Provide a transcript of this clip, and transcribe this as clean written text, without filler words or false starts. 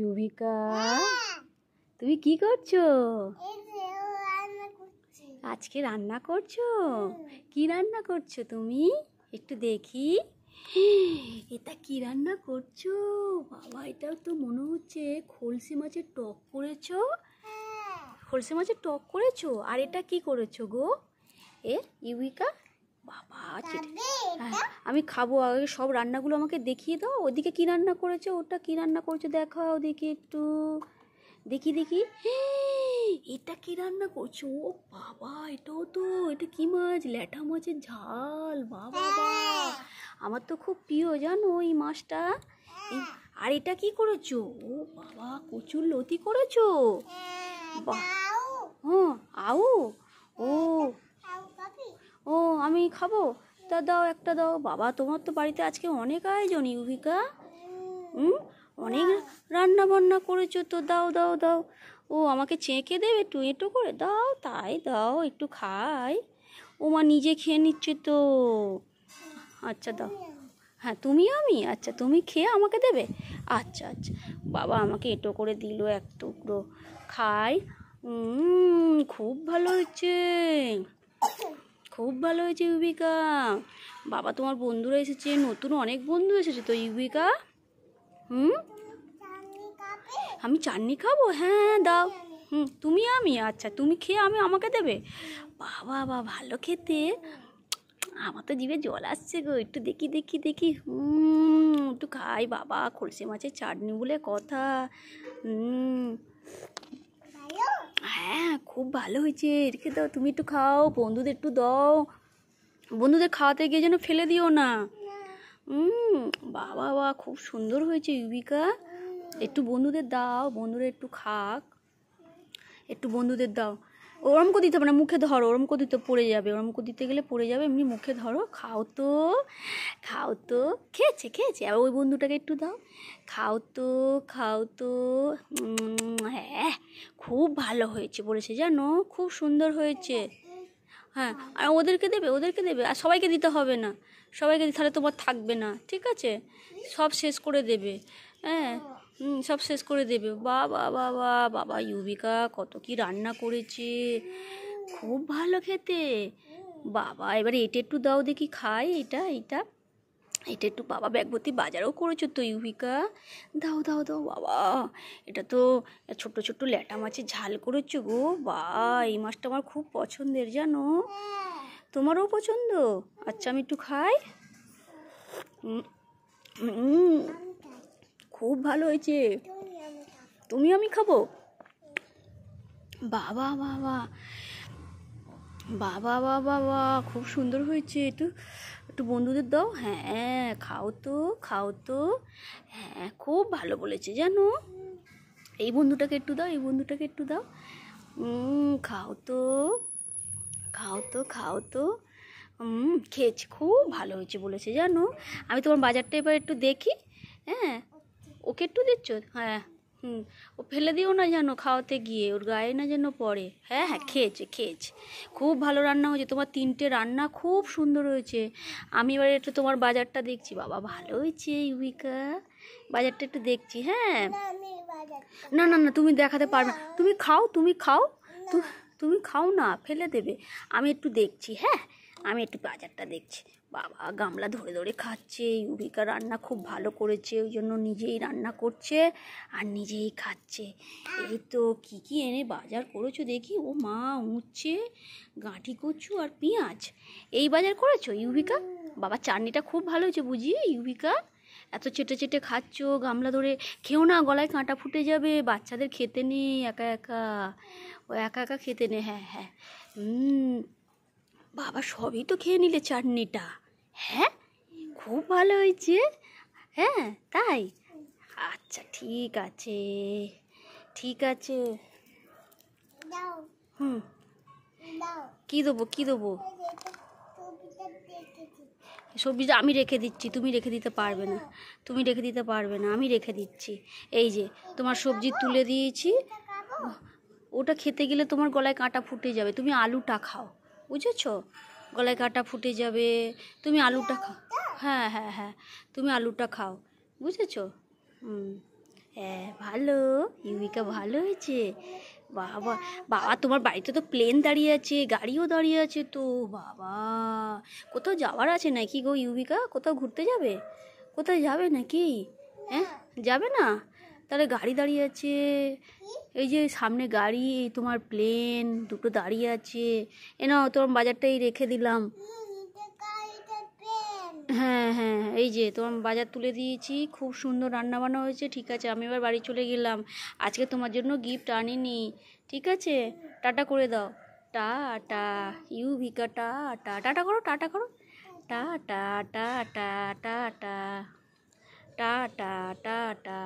ইউবিকা, তুমি কি করছো? আজকে রান্না করছো? কি রান্না করছো তুমি? একটু দেখি। এটা কি রান্না করছো? বাবা, এটাও তো মনে হচ্ছে খলসি মাছের টক করেছো। খলসি মাছের টক করেছো। আর এটা কি করেছো গো ইউবিকা? বাবা, আমি খাবো। আগে সব রান্নাগুলো আমাকে দেখিয়ে দাও। ওদিকে কি রান্না করেছো? ওটা কি রান্না করেছো দেখাও দেখি একটু। দেখি দেখি। এটা কি রান্না করছো? ও বাবা, এটাও তো, এটা কি মাছ? ল্যাঠা মাছের ঝাল। বাবা, আমার তো খুব প্রিয় জানো এই মাছটা। আর এটা কি করেছো? ও বাবা, কচুর লতি করেছো। হ্যাঁ, আউ। ও ও, আমি খাবো। তা দাও, একটা দাও। বাবা, তোমার তো বাড়িতে আজকে অনেক আয়োজন ইউবিকা। অনেক রান্না বান্না করেছো তো। দাও দাও দাও। ও, আমাকে চেঁকে দেবে একটু এঁটো করে দাও। তাই দাও, একটু খাই। ও মা, নিজে খেয়ে নিচ্ছে তো। আচ্ছা দাও। হ্যাঁ, তুমি আমি, আচ্ছা তুমি খেয়ে আমাকে দেবে। আচ্ছা আচ্ছা। বাবা আমাকে এঁটো করে দিল এক টুকরো। খাই। খুব ভালো হয়েছে, খুব ভালো হয়েছে ইউবিকা। বাবা, তোমার বন্ধুরা এসেছে, নতুন অনেক বন্ধু এসেছে তো ইউবিকা। আমি চাটনি খাবো। হ্যাঁ দাও। তুমি আমি, আচ্ছা তুমি খেয়ে আমাকে দেবে। বাবা বা ভালো খেতে। আমার তো জিভে জল আসছে গো। একটু দেখি দেখি দেখি। একটু খাই। বাবা, খলসি মাছের চাটনি বলে কথা। হ্যাঁ, খুব ভালো হয়েছে। রেখে দাও, তুমি একটু খাও, বন্ধুদের একটু দাও। বন্ধুদের খাওয়াতে গিয়ে যেন ফেলে দিও না। বাবা বা খুব সুন্দর হয়েছে ইউবিকা। একটু বন্ধুদের দাও, বন্ধুরা একটু খাক। একটু বন্ধুদের দাও। ওরম করে দিতে হবে না, মুখে ধরো। ওরম করে দিতে পড়ে যাবে। ওরম করে দিতে গেলে পড়ে যাবে। এমনি মুখে ধরো। খাও তো, খাও তো। খেয়েছে খেয়েছে। আর ওই বন্ধুটাকে একটু দাও। খাও তো, খাও তো। হ্যাঁ, খুব ভালো হয়েছে বলেছে জানো। খুব সুন্দর হয়েছে। হ্যাঁ, আর ওদেরকে দেবে, ওদেরকে দেবে। আর সবাইকে দিতে হবে না। সবাইকে তাহলে তোমার থাকবে না, ঠিক আছে? সব শেষ করে দেবে। হ্যাঁ, সব শেষ করে দেবে। বাবা বাবা বাবা, ইউবিকা কত কি রান্না করেছে। খুব ভালো খেতে। বাবা, এবারে এটা একটু দাও দেখি খাই। এটা এটা এটা একটু। বাবা, ব্যাগভর্তি বাজারও করেছো তো ইউবিকা। দাও দাও দাও। বাবা, এটা তো ছোট্ট ছোট্ট ল্যাটা মাছের ঝাল করেছো গো। এই মাছটা আমার খুব পছন্দের জানো। তোমারও পছন্দ? আচ্ছা, আমি একটু খাই। খুব ভালো হয়েছে। তুমি আমি খাবো। বাবা বাবা বাবা বাবা বা, খুব সুন্দর হয়েছে। একটু একটু বন্ধুদের দাও। হ্যাঁ, খাও তো, খাও তো। হ্যাঁ, খুব ভালো বলেছে জানো। এই বন্ধুটাকে একটু দাও, এই বন্ধুটাকে একটু দাও। খাও তো, খাও তো, খাও তো। খেয়েছি। খুব ভালো হয়েছে বলেছে জানো। আমি তোমার বাজারটা এবার একটু দেখি। হ্যাঁ, ওকে একটু দিচ্ছ? হ্যাঁ। ও ফেলে দিও না যেন খাওয়াতে গিয়ে, ওর গায়ে না যেন পড়ে। হ্যাঁ হ্যাঁ, খেয়েছে খেয়েছে। খুব ভালো রান্না হয়েছে। তোমার 3টে রান্না খুব সুন্দর হয়েছে। আমি এবার একটু তোমার বাজারটা দেখছি। বাবা, ভালো হয়েছে ইউবিকা। বাজারটা একটু দেখছি। হ্যাঁ, না না না, তুমি দেখাতে পারবে না। তুমি খাও, তুমি খাও। তুমি খাও না, ফেলে দেবে। আমি একটু দেখছি। হ্যাঁ, আমি একটু বাজারটা দেখছি। বাবা, গামলা ধরে ধরে খাচ্ছে। ইউবিকা রান্না খুব ভালো করেছে, ওই জন্য নিজেই রান্না করছে আর নিজেই খাচ্ছে। এই তো কি কি এনে বাজার করেছো দেখি। ও মা, উচ্ছে, গাঁঠি কচু আর পেঁয়াজ। এই বাজার করেছো ইউবিকা? বাবা, চাটনিটা খুব ভালো হয়েছে বুঝি ইউবিকা। এত চেটে চেটে খাচ্ছ গামলা ধরে। খেও না, গলায় কাঁটা ফুটে যাবে। বাচ্চাদের খেতে নেই একা একা। ও একা একা খেতে নেই। হ্যাঁ হ্যাঁ। বাবা, সবই তো খেয়ে নিলে চাটনিটা। হ্যাঁ, খুব ভালো হয়েছে। হ্যাঁ, তাই? আচ্ছা, ঠিক আছে, ঠিক আছে। কি দেবো, কি দেবো? সবজিটা আমি রেখে দিচ্ছি। তুমি রেখে দিতে পারবে না। তুমি রেখে দিতে পারবে না, আমি রেখে দিচ্ছি। এই যে তোমার সবজি তুলে দিয়েছি। ওটা খেতে গেলে তোমার গলায় কাঁটা ফুটে যাবে। তুমি আলুটা খাও, বুঝেছো? গলায় কাঁটা ফুটে যাবে। তুমি আলুটা খাও। হ্যাঁ হ্যাঁ হ্যাঁ, তুমি আলুটা খাও, বুঝেছো? হ্যাঁ ভালো, ইউবিকা ভালো হয়েছে। বাবা, বাবা তোমার বাড়িতে তো প্লেন দাঁড়িয়ে আছে, গাড়িও দাঁড়িয়ে আছে তো। বাবা, কোথাও যাওয়ার আছে নাকি গো ইউবিকা? কোথাও ঘুরতে যাবে? কোথায় যাবে নাকি? হ্যাঁ, যাবে না? তাহলে গাড়ি দাঁড়িয়ে আছে, এই যে সামনে গাড়ি, তোমার প্লেন দুটো দাঁড়িয়ে আছে। এ নাও তোমার বাজারটাই রেখে দিলাম। হ্যাঁ হ্যাঁ, এই যে তোমার বাজার তুলে দিয়েছি, খুব সুন্দর রান্না বান্না হয়েছে। ঠিক আছে, আমি এবার বাড়ি চলে গেলাম। আজকে তোমার জন্য গিফট আনিনি। ঠিক আছে, টাটা করে দাও। Tata Yuvika, tata. টাটা করো, টাটা করো। Tata tata tata tata tata tata.